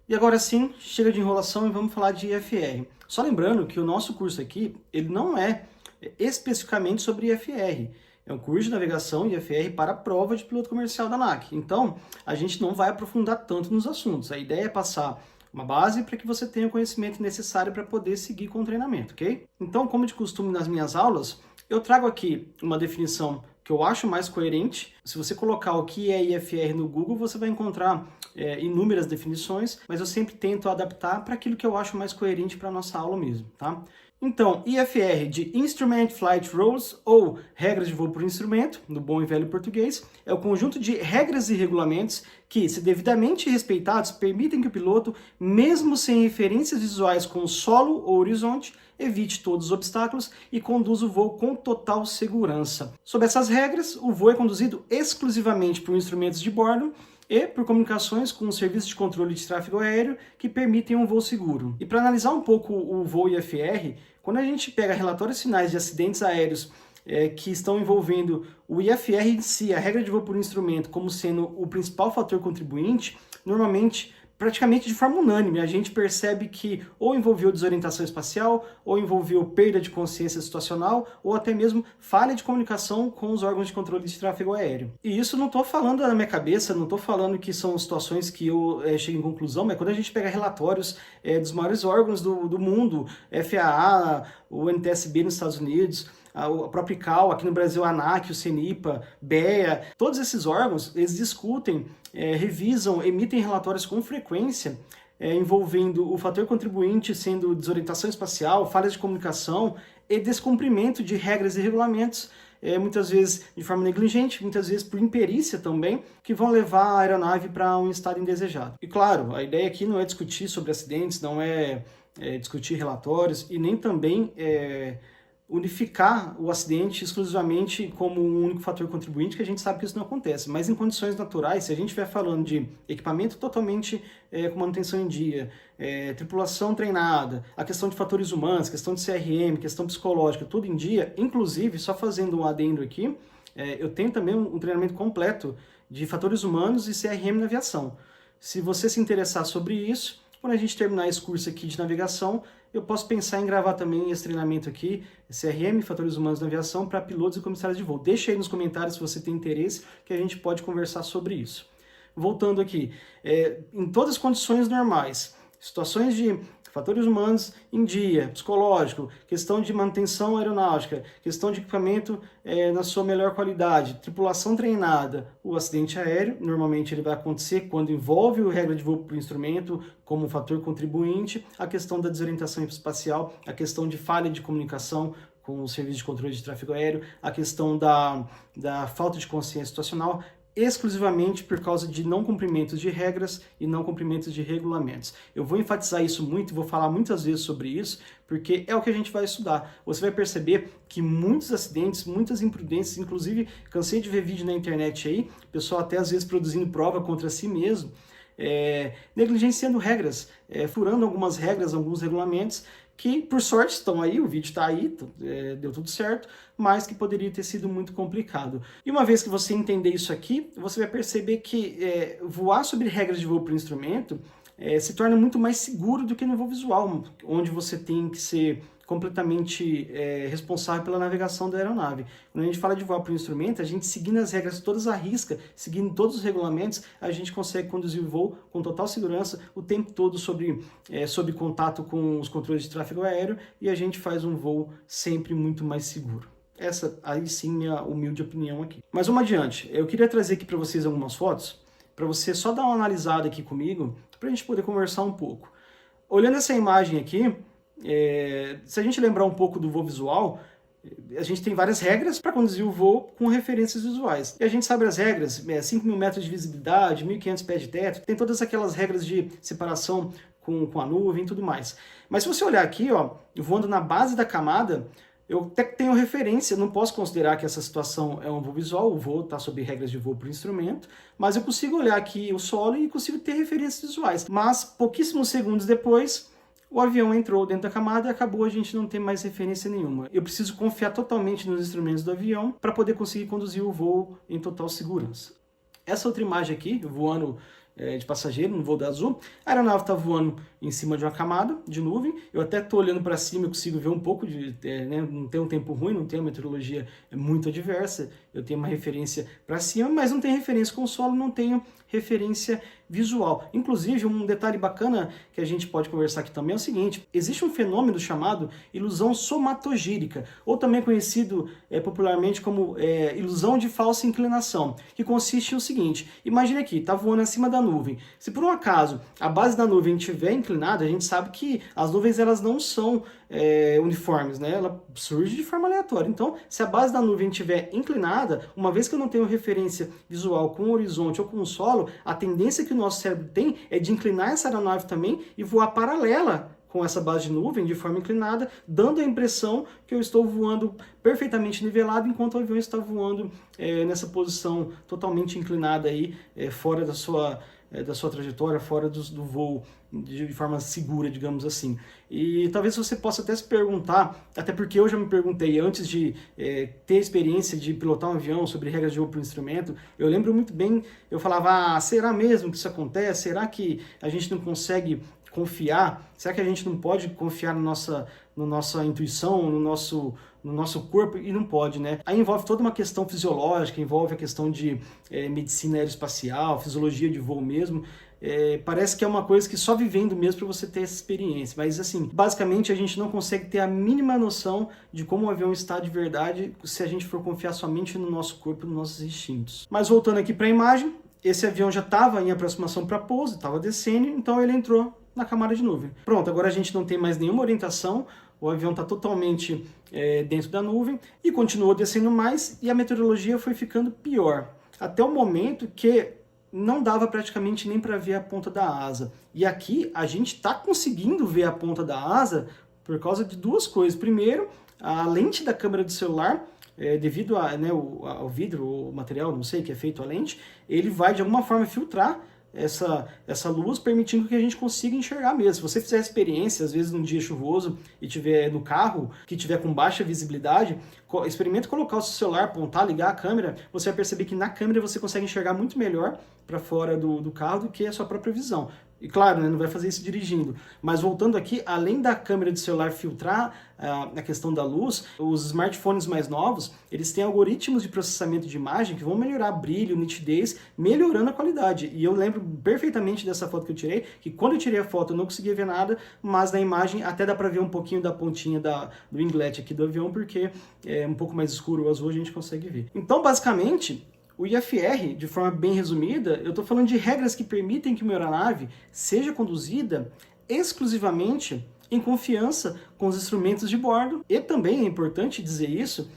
E agora sim, chega de enrolação e vamos falar de IFR. Só lembrando que o nosso curso aqui, ele não é especificamente sobre IFR. É um curso de navegação IFR para a prova de piloto comercial da ANAC. Então, a gente não vai aprofundar tanto nos assuntos. A ideia é passar uma base para que você tenha o conhecimento necessário para poder seguir com o treinamento, ok? Então, como de costume nas minhas aulas, eu trago aqui uma definição que eu acho mais coerente. Se você colocar o que é IFR no Google, você vai encontrar inúmeras definições, mas eu sempre tento adaptar para aquilo que eu acho mais coerente para a nossa aula mesmo, tá? Então, IFR de Instrument Flight Rules, ou regras de voo por instrumento, no bom e velho português, é o conjunto de regras e regulamentos que, se devidamente respeitados, permitem que o piloto, mesmo sem referências visuais com solo ou horizonte, evite todos os obstáculos e conduza o voo com total segurança. Sob essas regras, o voo é conduzido exclusivamente por instrumentos de bordo e por comunicações com o serviço de controle de tráfego aéreo que permitem um voo seguro. E para analisar um pouco o voo IFR, quando a gente pega relatórios finais de acidentes aéreos que estão envolvendo o IFR em si, a regra de voo por instrumento, como sendo o principal fator contribuinte, normalmente, praticamente de forma unânime, a gente percebe que ou envolveu desorientação espacial, ou envolveu perda de consciência situacional, ou até mesmo falha de comunicação com os órgãos de controle de tráfego aéreo. E isso não estou falando da minha cabeça, não estou falando que são situações que eu chego em conclusão, mas quando a gente pega relatórios dos maiores órgãos do mundo, FAA, o NTSB nos Estados Unidos, a própria ICAO, aqui no Brasil a ANAC, o CENIPA, BEA, todos esses órgãos, eles discutem, revisam, emitem relatórios com frequência envolvendo o fator contribuinte sendo desorientação espacial, falhas de comunicação e descumprimento de regras e regulamentos, muitas vezes de forma negligente, muitas vezes por imperícia também, que vão levar a aeronave para um estado indesejado. E claro, a ideia aqui não é discutir sobre acidentes, não é discutir relatórios e nem também unificar o acidente exclusivamente como um único fator contribuinte, que a gente sabe que isso não acontece. Mas em condições naturais, se a gente estiver falando de equipamento totalmente com manutenção em dia, tripulação treinada, a questão de fatores humanos, questão de CRM, questão psicológica, tudo em dia, inclusive, só fazendo um adendo aqui, eu tenho também um treinamento completo de fatores humanos e CRM na aviação. Se você se interessar sobre isso, quando a gente terminar esse curso aqui de navegação, eu posso pensar em gravar também esse treinamento aqui, CRM, Fatores Humanos na Aviação, para pilotos e comissários de voo. Deixa aí nos comentários se você tem interesse, que a gente pode conversar sobre isso. Voltando aqui, em todas as condições normais, situações de fatores humanos em dia, psicológico, questão de manutenção aeronáutica, questão de equipamento na sua melhor qualidade, tripulação treinada, o acidente aéreo, normalmente ele vai acontecer quando envolve a regra de voo por instrumento como um fator contribuinte, a questão da desorientação espacial, a questão de falha de comunicação com o serviço de controle de tráfego aéreo, a questão da falta de consciência situacional, exclusivamente por causa de não cumprimentos de regras e não cumprimentos de regulamentos. Eu vou enfatizar isso muito, vou falar muitas vezes sobre isso, porque é o que a gente vai estudar. Você vai perceber que muitos acidentes, muitas imprudências, inclusive cansei de ver vídeo na internet aí, pessoal até às vezes produzindo prova contra si mesmo, negligenciando regras, furando algumas regras, alguns regulamentos, que por sorte estão aí, o vídeo está aí, deu tudo certo, mas que poderia ter sido muito complicado. E uma vez que você entender isso aqui, você vai perceber que voar sobre regras de voo por instrumento se torna muito mais seguro do que no voo visual, onde você tem que ser completamente responsável pela navegação da aeronave. Quando a gente fala de voar por instrumento, a gente seguindo as regras todas à risca, seguindo todos os regulamentos, a gente consegue conduzir o voo com total segurança o tempo todo sob contato com os controles de tráfego aéreo e a gente faz um voo sempre muito mais seguro. Essa aí sim minha humilde opinião aqui. Mas vamos adiante. Eu queria trazer aqui para vocês algumas fotos, para você só dar uma analisada aqui comigo, para a gente poder conversar um pouco. Olhando essa imagem aqui, se a gente lembrar um pouco do voo visual, a gente tem várias regras para conduzir o voo com referências visuais. E a gente sabe as regras, 5.000 metros de visibilidade, 1.500 pés de teto, tem todas aquelas regras de separação com a nuvem e tudo mais. Mas se você olhar aqui, ó, voando na base da camada, eu até tenho referência, não posso considerar que essa situação é um voo visual, o voo está sob regras de voo por instrumento, mas eu consigo olhar aqui o solo e consigo ter referências visuais. Mas pouquíssimos segundos depois, o avião entrou dentro da camada e acabou, a gente não tem mais referência nenhuma. Eu preciso confiar totalmente nos instrumentos do avião para poder conseguir conduzir o voo em total segurança. Essa outra imagem aqui, voando de passageiro, no voo da Azul. A aeronave está voando em cima de uma camada de nuvem. Eu até estou olhando para cima, eu consigo ver um pouco né, não tem um tempo ruim, não tem uma meteorologia muito adversa. Eu tenho uma referência para cima, mas não tem referência com o solo, não tenho referência visual. Inclusive, um detalhe bacana que a gente pode conversar aqui também é o seguinte: existe um fenômeno chamado ilusão somatogírica, ou também conhecido popularmente como ilusão de falsa inclinação, que consiste no seguinte: imagine aqui, está voando acima da nuvem. Se por um acaso a base da nuvem estiver inclinada, a gente sabe que as nuvens elas não são uniformes, né? Ela surge de forma aleatória. Então, se a base da nuvem estiver inclinada, uma vez que eu não tenho referência visual com o horizonte ou com o solo, a tendência que o nosso cérebro tem é de inclinar essa aeronave também e voar paralela com essa base de nuvem de forma inclinada, dando a impressão que eu estou voando perfeitamente nivelado, enquanto o avião está voando nessa posição totalmente inclinada aí, fora da sua trajetória, fora do voo, de forma segura, digamos assim. E talvez você possa até se perguntar, até porque eu já me perguntei antes de ter experiência de pilotar um avião, sobre regras de voo para o instrumento. Eu lembro muito bem, eu falava, será mesmo que isso acontece? Será que a gente não consegue confiar? Será que a gente não pode confiar na nossa intuição, no nosso corpo? E não pode, né? Aí envolve toda uma questão fisiológica, envolve a questão de medicina aeroespacial, fisiologia de voo mesmo. Parece que é uma coisa que só vivendo mesmo para você ter essa experiência, mas assim, basicamente a gente não consegue ter a mínima noção de como o avião está de verdade se a gente for confiar somente no nosso corpo e nos nossos instintos. Mas voltando aqui para a imagem, esse avião já estava em aproximação para pouso, estava descendo, então ele entrou na camada de nuvem. Pronto, agora a gente não tem mais nenhuma orientação, o avião está totalmente dentro da nuvem e continuou descendo mais, e a meteorologia foi ficando pior, até o momento que não dava praticamente nem para ver a ponta da asa. E aqui a gente está conseguindo ver a ponta da asa por causa de duas coisas. Primeiro, a lente da câmera do celular, devido ao vidro, o material, não sei, que é feito a lente, ele vai de alguma forma filtrar essa luz, permitindo que a gente consiga enxergar mesmo. Se você fizer experiência, às vezes num dia chuvoso e tiver no carro, que tiver com baixa visibilidade, experimente colocar o seu celular, apontar, ligar a câmera, você vai perceber que na câmera você consegue enxergar muito melhor para fora do carro do que a sua própria visão. E claro, né, não vai fazer isso dirigindo. Mas voltando aqui, além da câmera do celular filtrar a questão da luz, os smartphones mais novos, eles têm algoritmos de processamento de imagem que vão melhorar brilho, nitidez, melhorando a qualidade. E eu lembro perfeitamente dessa foto que eu tirei, que quando eu tirei a foto eu não conseguia ver nada, mas na imagem até dá para ver um pouquinho da pontinha do inglete aqui do avião, porque é um pouco mais escuro o azul, a gente consegue ver. Então, basicamente, o IFR, de forma bem resumida, eu estou falando de regras que permitem que uma aeronave seja conduzida exclusivamente em confiança com os instrumentos de bordo. E também é importante dizer isso,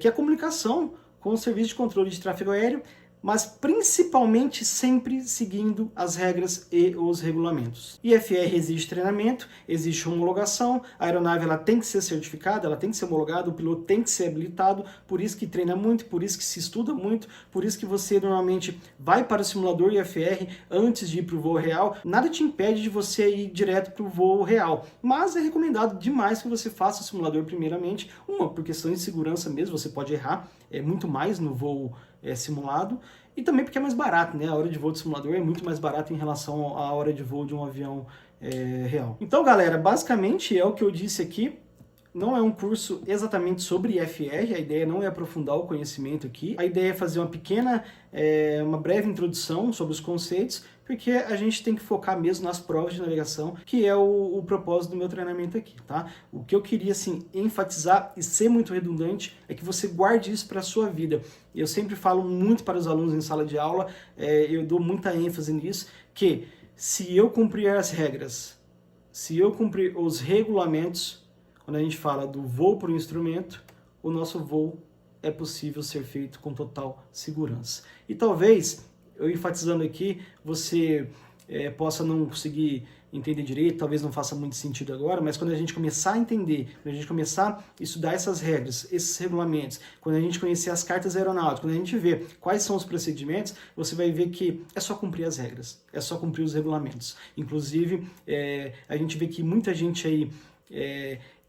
que a comunicação com o serviço de controle de tráfego aéreo, mas principalmente sempre seguindo as regras e os regulamentos. IFR exige treinamento, exige homologação, a aeronave ela tem que ser certificada, ela tem que ser homologada, o piloto tem que ser habilitado, por isso que treina muito, por isso que se estuda muito, por isso que você normalmente vai para o simulador IFR antes de ir para o voo real. Nada te impede de você ir direto para o voo real, mas é recomendado demais que você faça o simulador primeiramente, por questões de segurança mesmo, você pode errar muito mais no voo simulado, e também porque é mais barato, né? A hora de voo de simulador é muito mais barato em relação à hora de voo de um avião real. Então, galera, basicamente é o que eu disse aqui. Não é um curso exatamente sobre IFR, a ideia não é aprofundar o conhecimento aqui, a ideia é fazer uma breve introdução sobre os conceitos, porque a gente tem que focar mesmo nas provas de navegação, que é o propósito do meu treinamento aqui, tá? O que eu queria, assim, enfatizar e ser muito redundante é que você guarde isso para a sua vida. Eu sempre falo muito para os alunos em sala de aula, eu dou muita ênfase nisso, que se eu cumprir as regras, se eu cumprir os regulamentos, quando a gente fala do voo por instrumento, o nosso voo é possível ser feito com total segurança. E talvez, eu enfatizando aqui, você possa não conseguir entender direito, talvez não faça muito sentido agora, mas quando a gente começar a entender, quando a gente começar a estudar essas regras, esses regulamentos, quando a gente conhecer as cartas aeronáuticas, quando a gente ver quais são os procedimentos, você vai ver que é só cumprir as regras, é só cumprir os regulamentos. Inclusive, a gente vê que muita gente aí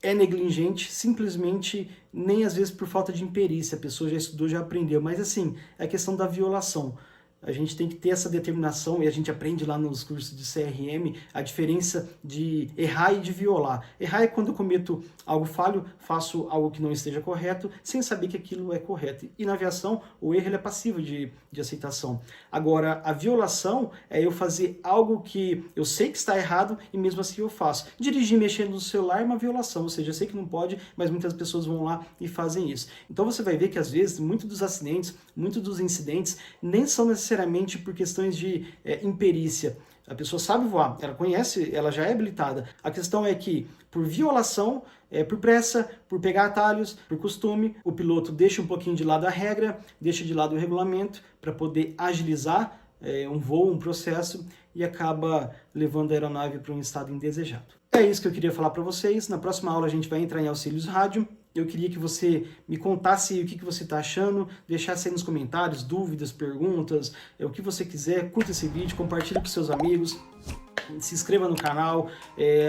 é negligente, simplesmente nem às vezes por falta de imperícia, a pessoa já estudou, já aprendeu, mas assim, é a questão da violação. A gente tem que ter essa determinação, e a gente aprende lá nos cursos de CRM a diferença de errar e de violar. Errar é quando eu cometo algo falho, faço algo que não esteja correto, sem saber que aquilo é correto. E na aviação, o erro ele é passivo de aceitação. Agora, a violação é eu fazer algo que eu sei que está errado e mesmo assim eu faço. Dirigir mexendo no celular é uma violação, ou seja, eu sei que não pode, mas muitas pessoas vão lá e fazem isso. Então você vai ver que às vezes, muitos dos acidentes, muitos dos incidentes, nem são necessariamente por questões de imperícia. A pessoa sabe voar, ela conhece, ela já é habilitada. A questão é que, por violação, por pressa, por pegar atalhos, por costume, o piloto deixa um pouquinho de lado a regra, deixa de lado o regulamento para poder agilizar um voo, um processo, e acaba levando a aeronave para um estado indesejado. É isso que eu queria falar para vocês. Na próxima aula a gente vai entrar em auxílios rádio. Eu queria que você me contasse o que você está achando, deixasse aí nos comentários dúvidas, perguntas, o que você quiser. Curta esse vídeo, compartilhe com seus amigos, se inscreva no canal,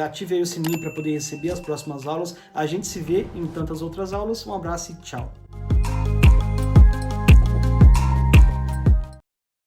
ative aí o sininho para poder receber as próximas aulas. A gente se vê em tantas outras aulas. Um abraço e tchau!